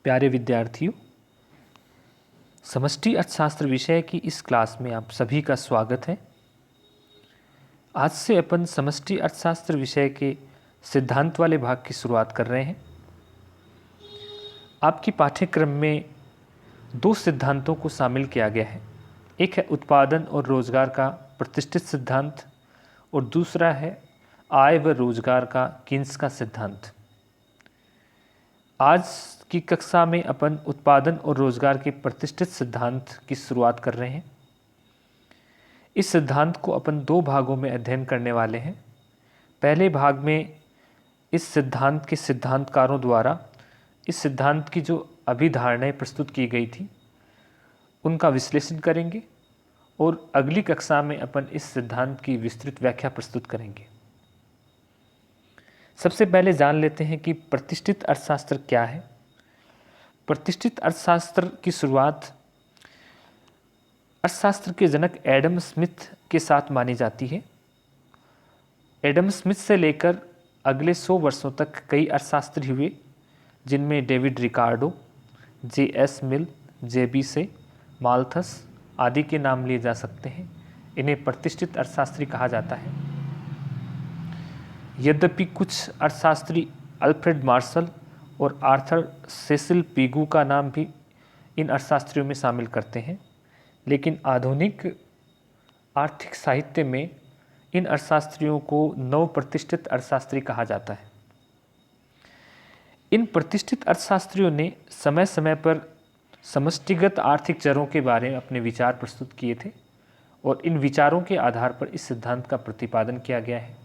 प्यारे विद्यार्थियों, समष्टि अर्थशास्त्र विषय की इस क्लास में आप सभी का स्वागत है। आज से अपन समष्टि अर्थशास्त्र विषय के सिद्धांत वाले भाग की शुरुआत कर रहे हैं। आपकी पाठ्यक्रम में दो सिद्धांतों को शामिल किया गया है। एक है उत्पादन और रोजगार का प्रतिष्ठित सिद्धांत और दूसरा है आय व रोजगार का कीन्स का सिद्धांत। आज की कक्षा में अपन उत्पादन और रोजगार के प्रतिष्ठित सिद्धांत की शुरुआत कर रहे हैं। इस सिद्धांत को अपन दो भागों में अध्ययन करने वाले हैं। पहले भाग में इस सिद्धांत के सिद्धांतकारों द्वारा इस सिद्धांत की जो अभिधारणाएं प्रस्तुत की गई थी उनका विश्लेषण करेंगे और अगली कक्षा में अपन इस सिद्धांत की विस्तृत व्याख्या प्रस्तुत करेंगे। सबसे पहले जान लेते हैं कि प्रतिष्ठित अर्थशास्त्र क्या है। प्रतिष्ठित अर्थशास्त्र की शुरुआत अर्थशास्त्र के जनक एडम स्मिथ के साथ मानी जाती है। एडम स्मिथ से लेकर अगले 100 वर्षों तक कई अर्थशास्त्री हुए, जिनमें डेविड रिकार्डो, जे.एस. मिल, जे.बी. से, माल्थस आदि के नाम लिए जा सकते हैं। इन्हें प्रतिष्ठित अर्थशास्त्री कहा जाता है। यद्यपि कुछ अर्थशास्त्री अल्फ्रेड मार्शल और आर्थर सेसिल पीगू का नाम भी इन अर्थशास्त्रियों में शामिल करते हैं, लेकिन आधुनिक आर्थिक साहित्य में इन अर्थशास्त्रियों को नव प्रतिष्ठित अर्थशास्त्री कहा जाता है। इन प्रतिष्ठित अर्थशास्त्रियों ने समय समय पर समष्टिगत आर्थिक चरों के बारे में अपने विचार प्रस्तुत किए थे और इन विचारों के आधार पर इस सिद्धांत का प्रतिपादन किया गया है।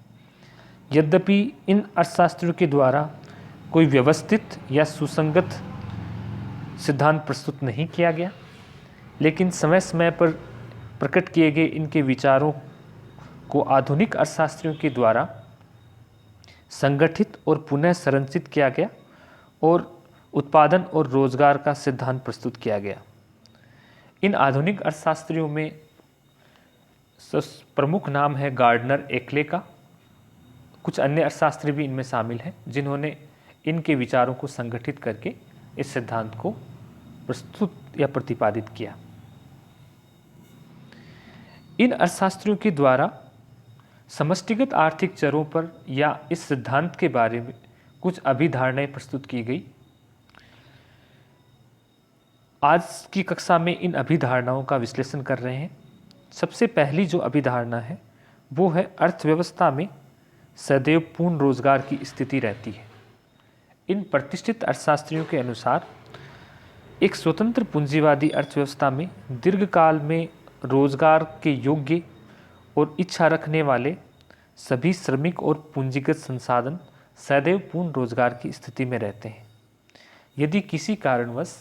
यद्यपि इन अर्थशास्त्रियों के द्वारा कोई व्यवस्थित या सुसंगत सिद्धांत प्रस्तुत नहीं किया गया, लेकिन समय समय पर प्रकट किए गए इनके विचारों को आधुनिक अर्थशास्त्रियों के द्वारा संगठित और पुनः संरचित किया गया और उत्पादन और रोजगार का सिद्धांत प्रस्तुत किया गया। इन आधुनिक अर्थशास्त्रियों में प्रमुख नाम है गार्डनर एक्ले का। कुछ अन्य अर्थशास्त्री भी इनमें शामिल हैं, जिन्होंने इनके विचारों को संगठित करके इस सिद्धांत को प्रस्तुत या प्रतिपादित किया। इन अर्थशास्त्रियों के द्वारा समष्टिगत आर्थिक चरों पर या इस सिद्धांत के बारे में कुछ अभिधारणाएं प्रस्तुत की गई। आज की कक्षा में इन अभिधारणाओं का विश्लेषण कर रहे हैं। सबसे पहली जो अभिधारणा है वो है अर्थव्यवस्था में सदैव पूर्ण रोजगार की स्थिति रहती है। इन प्रतिष्ठित अर्थशास्त्रियों के अनुसार एक स्वतंत्र पूंजीवादी अर्थव्यवस्था में दीर्घकाल में रोजगार के योग्य और इच्छा रखने वाले सभी श्रमिक और पूंजीगत संसाधन सदैव पूर्ण रोजगार की स्थिति में रहते हैं। यदि किसी कारणवश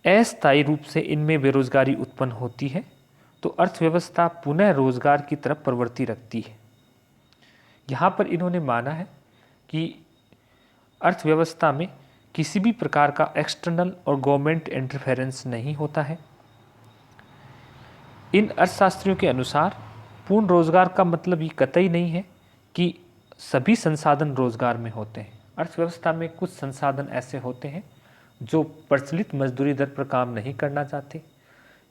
अस्थायी रूप से इनमें बेरोजगारी उत्पन्न होती है तो अर्थव्यवस्था पुनः रोजगार की तरफ प्रवृत्ति रखती है। यहाँ पर इन्होंने माना है कि अर्थव्यवस्था में किसी भी प्रकार का एक्सटर्नल और गवर्नमेंट इंटरफेरेंस नहीं होता है। इन अर्थशास्त्रियों के अनुसार पूर्ण रोजगार का मतलब ये कतई नहीं है कि सभी संसाधन रोजगार में होते हैं। अर्थव्यवस्था में कुछ संसाधन ऐसे होते हैं जो प्रचलित मजदूरी दर पर काम नहीं करना चाहते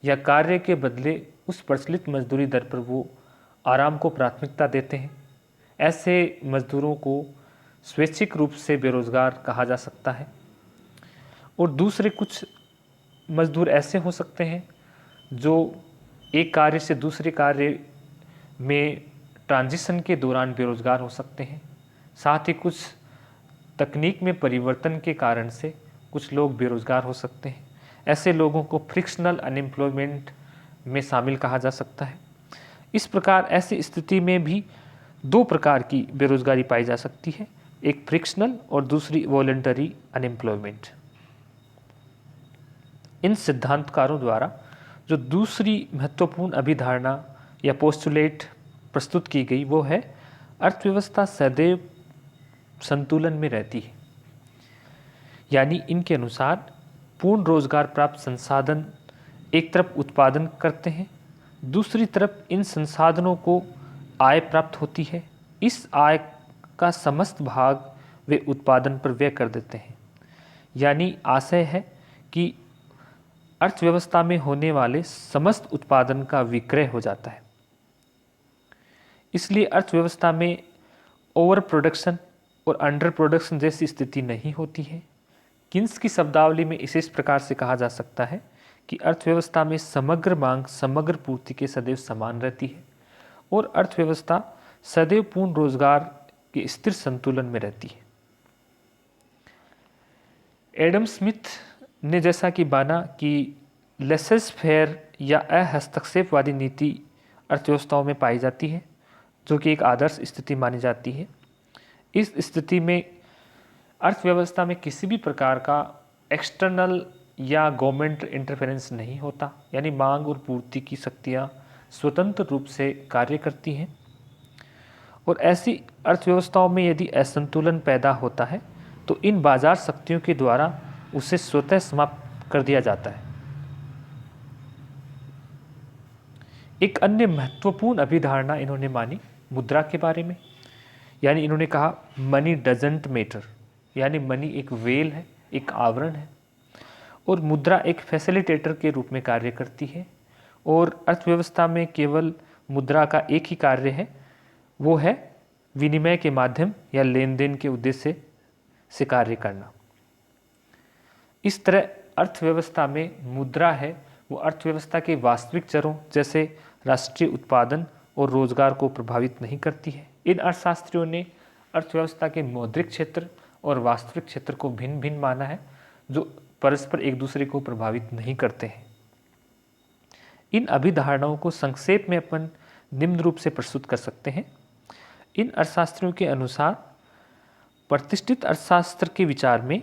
या कार्य के बदले उस प्रचलित मजदूरी दर पर वो आराम को प्राथमिकता देते हैं। ऐसे मजदूरों को स्वैच्छिक रूप से बेरोजगार कहा जा सकता है। और दूसरे कुछ मजदूर ऐसे हो सकते हैं जो एक कार्य से दूसरे कार्य में ट्रांजिशन के दौरान बेरोजगार हो सकते हैं। साथ ही कुछ तकनीक में परिवर्तन के कारण से कुछ लोग बेरोजगार हो सकते हैं। ऐसे लोगों को फ्रिक्शनल अनएम्प्लॉयमेंट में शामिल कहा जा सकता है। इस प्रकार ऐसी स्थिति में भी दो प्रकार की बेरोजगारी पाई जा सकती है, एक फ्रिक्शनल और दूसरी वॉलंटरी अनएम्प्लॉयमेंट। इन सिद्धांतकारों द्वारा जो दूसरी महत्वपूर्ण अभिधारणा या पोस्टुलेट प्रस्तुत की गई वो है अर्थव्यवस्था सदैव संतुलन में रहती है। यानी इनके अनुसार पूर्ण रोजगार प्राप्त संसाधन एक तरफ उत्पादन करते हैं, दूसरी तरफ इन संसाधनों को आय प्राप्त होती है। इस आय का समस्त भाग वे उत्पादन पर व्यय कर देते हैं। यानी आशय है कि अर्थव्यवस्था में होने वाले समस्त उत्पादन का विक्रय हो जाता है। इसलिए अर्थव्यवस्था में ओवर प्रोडक्शन और अंडर प्रोडक्शन जैसी स्थिति नहीं होती है। किन्स की शब्दावली में इसे इस प्रकार से कहा जा सकता है कि अर्थव्यवस्था में समग्र मांग समग्र पूर्ति के सदैव समान रहती है और अर्थव्यवस्था सदैव पूर्ण रोजगार के स्थिर संतुलन में रहती है। एडम स्मिथ ने जैसा कि माना कि लेसेस फेयर या अहस्तक्षेपवादी नीति अर्थव्यवस्थाओं में पाई जाती है, जो कि एक आदर्श स्थिति मानी जाती है। इस स्थिति में अर्थव्यवस्था में किसी भी प्रकार का एक्सटर्नल या गवर्नमेंट इंटरफेरेंस नहीं होता, यानी मांग और पूर्ति की शक्तियाँ स्वतंत्र रूप से कार्य करती हैं। और ऐसी अर्थव्यवस्थाओं में यदि असंतुलन पैदा होता है तो इन बाजार शक्तियों के द्वारा उसे स्वतः समाप्त कर दिया जाता है। एक अन्य महत्वपूर्ण अभिधारणा इन्होंने मानी मुद्रा के बारे में, यानी इन्होंने कहा मनी डजंट मैटर, यानी मनी एक वेल है, एक आवरण है और मुद्रा एक फैसिलिटेटर के रूप में कार्य करती है। और अर्थव्यवस्था में केवल मुद्रा का एक ही कार्य है, वो है विनिमय के माध्यम या लेन देन के उद्देश्य से कार्य करना। इस तरह अर्थव्यवस्था में मुद्रा है वो अर्थव्यवस्था के वास्तविक चरों जैसे राष्ट्रीय उत्पादन और रोजगार को प्रभावित नहीं करती है। इन अर्थशास्त्रियों ने अर्थव्यवस्था के मौद्रिक क्षेत्र और वास्तविक क्षेत्र को भिन्न भिन्न माना है, जो परस्पर एक दूसरे को प्रभावित नहीं करते हैं। इन अभिधारणाओं को संक्षेप में अपन निम्न रूप से प्रस्तुत कर सकते हैं। इन अर्थशास्त्रियों के अनुसार प्रतिष्ठित अर्थशास्त्र के विचार में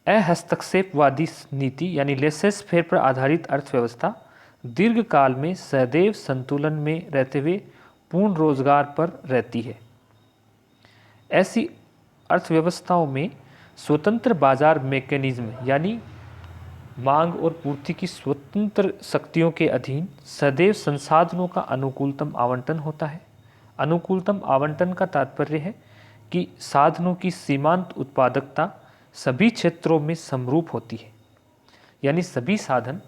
अहस्तक्षेपवादी नीति यानी लेसेस फेयर पर आधारित अर्थव्यवस्था दीर्घकाल में सदैव संतुलन में रहते हुए पूर्ण रोजगार पर रहती है। ऐसी अर्थव्यवस्थाओं में स्वतंत्र बाजार मैकेनिज्म यानी मांग और पूर्ति की स्वतंत्र शक्तियों के अधीन सदैव संसाधनों का अनुकूलतम आवंटन होता है। अनुकूलतम आवंटन का तात्पर्य है कि साधनों की सीमांत उत्पादकता सभी क्षेत्रों में समरूप होती है, यानी सभी साधन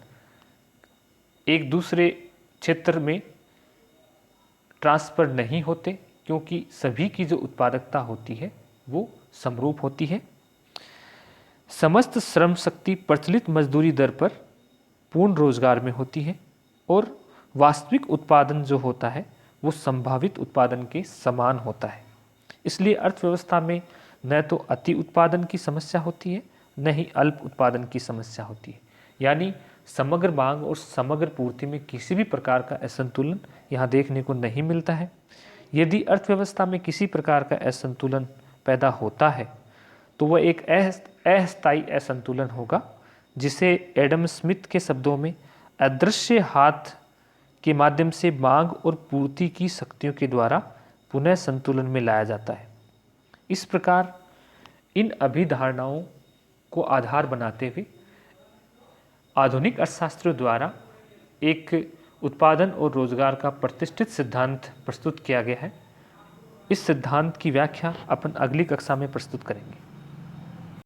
एक दूसरे क्षेत्र में ट्रांसफर नहीं होते, क्योंकि सभी की जो उत्पादकता होती है वो समरूप होती है। समस्त श्रम शक्ति प्रचलित मजदूरी दर पर पूर्ण रोजगार में होती है और वास्तविक उत्पादन जो होता है वो संभावित उत्पादन के समान होता है। इसलिए अर्थव्यवस्था में न तो अति उत्पादन की समस्या होती है, न ही अल्प उत्पादन की समस्या होती है, यानी समग्र मांग और समग्र पूर्ति में किसी भी प्रकार का असंतुलन यहाँ देखने को नहीं मिलता है। यदि अर्थव्यवस्था में किसी प्रकार का असंतुलन पैदा होता है तो वह एक अस्थायी असंतुलन होगा, जिसे एडम स्मिथ के शब्दों में अदृश्य हाथ के माध्यम से मांग और पूर्ति की शक्तियों के द्वारा पुनः संतुलन में लाया जाता है। इस प्रकार इन अभिधारणाओं को आधार बनाते हुए आधुनिक अर्थशास्त्रियों द्वारा एक उत्पादन और रोजगार का प्रतिष्ठित सिद्धांत प्रस्तुत किया गया है। इस सिद्धांत की व्याख्या अपन अगली कक्षा में प्रस्तुत करेंगे।